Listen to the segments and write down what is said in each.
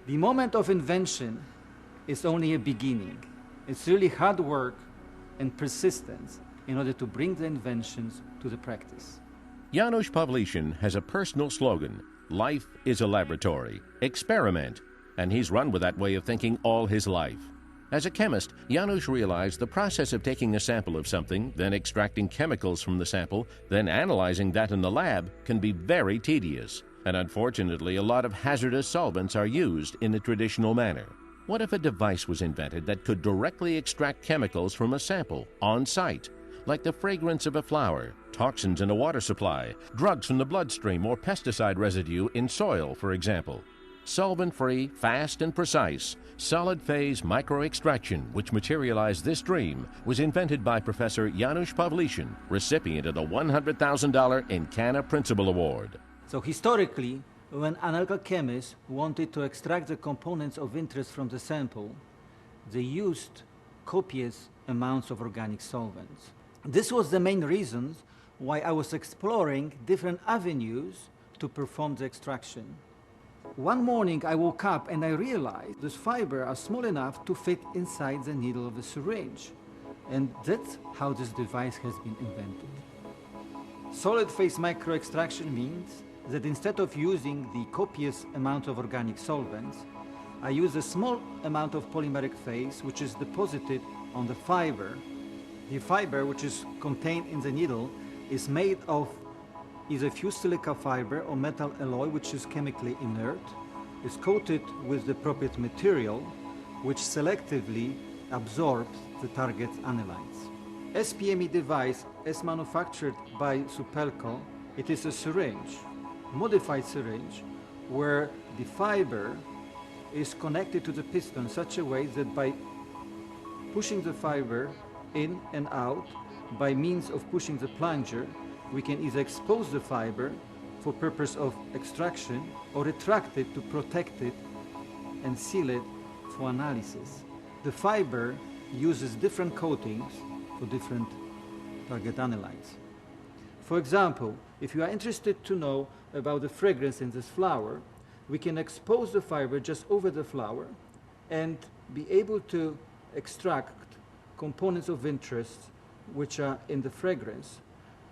The moment of invention is only a beginning. It's really hard work and persistence in order to bring the inventions to the practice. Janusz Pawliszyn has a personal slogan: life is a laboratory, experiment, and he's run with that way of thinking all his life. As a chemist, Janusz realized the process of taking a sample of something, then extracting chemicals from the sample, then analyzing that in the lab can be very tedious. And unfortunately, a lot of hazardous solvents are used in the traditional manner. What if a device was invented that could directly extract chemicals from a sample on site, like the fragrance of a flower, toxins in a water supply, drugs from the bloodstream, or pesticide residue in soil, for example? Solvent-free, fast and precise, solid-phase microextraction, which materialized this dream, was invented by Professor Janusz Pawliszyn, recipient of the $100,000 Encana Principal Award. So historically, when analytical chemists wanted to extract the components of interest from the sample, they used copious amounts of organic solvents. This was the main reason why I was exploring different avenues to perform the extraction. One morning I woke up and I realized these fibers are small enough to fit inside the needle of a syringe. And that's how this device has been invented. Solid phase microextraction means that instead of using the copious amount of organic solvents, I use a small amount of polymeric phase which is deposited on the fiber. The fiber, which is contained in the needle, is made of either fused silica fiber or metal alloy, which is chemically inert, is coated with the appropriate material, which selectively absorbs the target analytes. SPME device is manufactured by Supelco. It is a syringe, modified syringe, where the fiber is connected to the piston in such a way that by pushing the fiber in and out by means of pushing the plunger, we can either expose the fiber for purpose of extraction or retract it to protect it and seal it for analysis. The fiber uses different coatings for different target analytes. For example, if you are interested to know about the fragrance in this flower, we can expose the fiber just over the flower and be able to extract components of interest which are in the fragrance,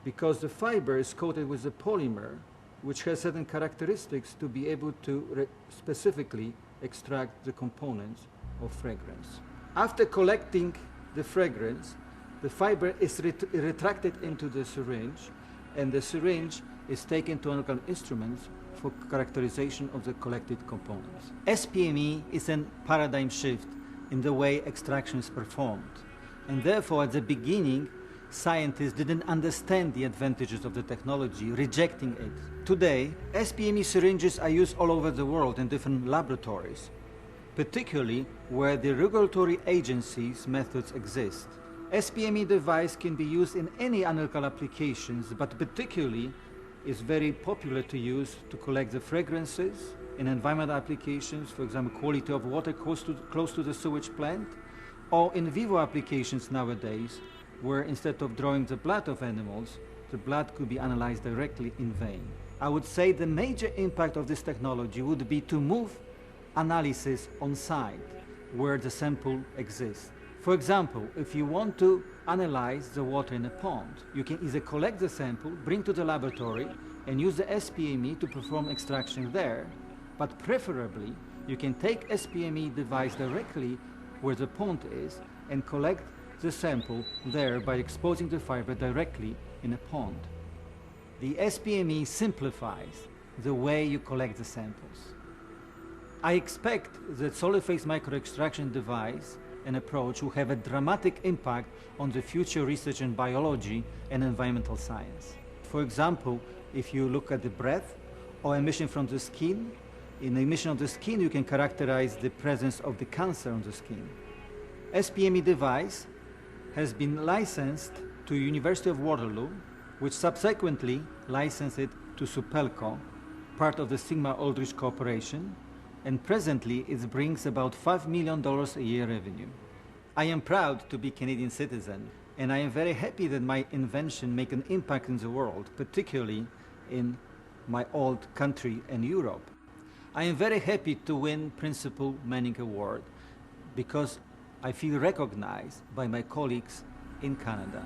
because the fiber is coated with a polymer which has certain characteristics to be able to specifically extract the components of fragrance. After collecting the fragrance, the fiber is retracted into the syringe, and the syringe is taken to analytical instruments for characterization of the collected components. SPME is a paradigm shift in the way extraction is performed, and therefore at the beginning scientists didn't understand the advantages of the technology, rejecting it. Today, SPME syringes are used all over the world in different laboratories, particularly where the regulatory agencies' methods exist. SPME device can be used in any analytical applications, but particularly is very popular to use to collect the fragrances in environmental applications, for example, quality of water close to the sewage plant, or in vivo applications nowadays, where instead of drawing the blood of animals, the blood could be analyzed directly in vein. I would say the major impact of this technology would be to move analysis on site where the sample exists. For example, if you want to analyze the water in a pond, you can either collect the sample, bring to the laboratory, and use the SPME to perform extraction there, but preferably you can take SPME device directly where the pond is and collect the sample there by exposing the fiber directly in a pond. The SPME simplifies the way you collect the samples. I expect that solid phase microextraction device and approach will have a dramatic impact on the future research in biology and environmental science. For example, if you look at the breath or emission from the skin, in the emission of the skin you can characterize the presence of the cancer on the skin. SPME device has been licensed to University of Waterloo, which subsequently licensed it to Supelco, part of the Sigma Aldrich Corporation, and presently it brings about $5 million a year revenue. I am proud to be Canadian citizen, and I am very happy that my invention make an impact in the world, particularly in my old country and Europe. I am very happy to win Principal Manning Award because I feel recognized by my colleagues in Canada.